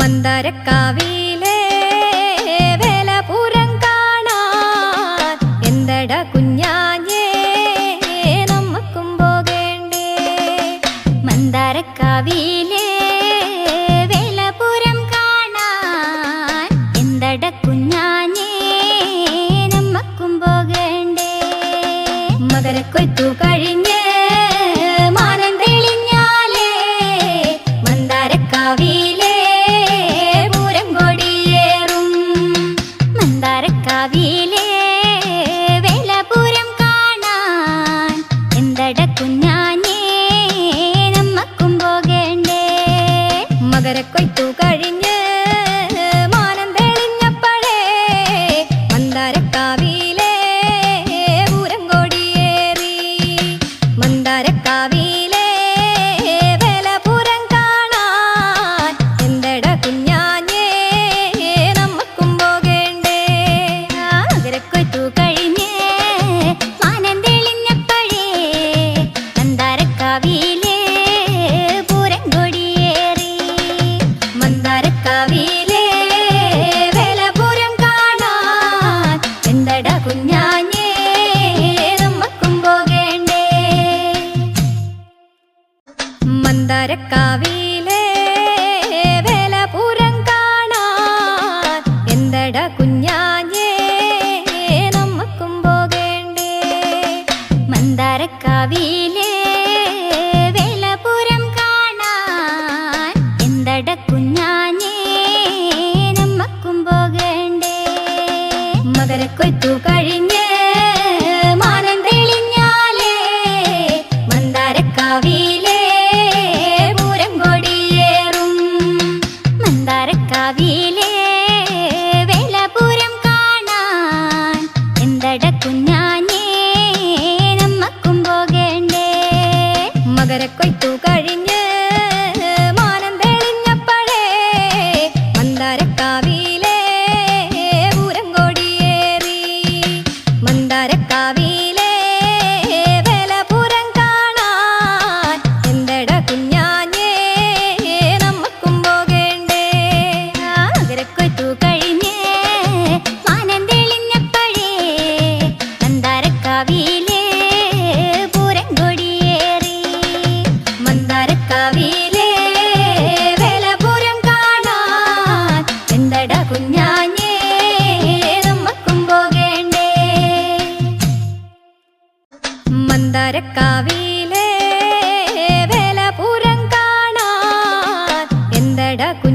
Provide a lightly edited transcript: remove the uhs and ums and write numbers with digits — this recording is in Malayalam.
മന്ദാരക്കാവിലെ വേലപുരം കാണാൻ എന്തട കുഞ്ഞാഞ്ഞേ നമ്മക്കും പോകേണ്ടേ. മന്ദാരക്കാവിലെ വേലപുരം കാണാൻ എന്തട കുഞ്ഞാഞ്ഞേ നമ്മക്കും പോകേണ്ടേ. മകരക്കൊയ്ത്തു കഴിഞ്ഞ് മാനം തെളിഞ്ഞാലേ മന്ദാരക്കാവിലെ മന്ദാരക്കാവിലെ വേലപുരം കാണാൻ എന്തട കുഞ്ഞാഞ്ഞേ നമ്മക്കും പോകേണ്ടേ. മകരക്കൊയ്ത്തു കഴിഞ്ഞ് മാനം തെളിഞ്ഞപ്പോഴേ മന്ദാരക്കാവിലെ പൂരം കൊടിയേറി. മന്ദാരക്കാവിലെ വേലപുരം കാണാൻ എന്തട കുഞ്ഞാഞ്ഞേ നമ്മക്കും പോകേണ്ടേ. മകരക്കൊയ്ത്തു കഴിഞ്ഞ് മാനം തെളിഞ്ഞപ്പോഴേ മന്ദാരക്കാവിലെ പൂരം കൊടിയേറി. മന്ദാരക്കാവിലെ വേലപുരം കാണാൻ എന്തട കുഞ്ഞാഞ്ഞേ നമ്മക്കും പോകേണ്ടേ. മന്ദാരക്കാവിലെ വേലപുരം കാണാൻ എന്തട കുഞ്ഞാഞ്ഞേ നമ്മക്കും പോകേണ്ടേ. മന്ദാരക്കാവിലെ വേലപുരം കാണാൻ എന്തട കുഞ്ഞാഞ്ഞേ നമ്മക്കും പോകേണ്ടേ. മകരക്കൊയ്ത്തു കഴിഞ്ഞ് മാനം തെളിഞ്ഞാലേ മന്ദാരക്കാവിലെ പൂരം കൊടിയേറും. മന്ദാരക്കാവിലെ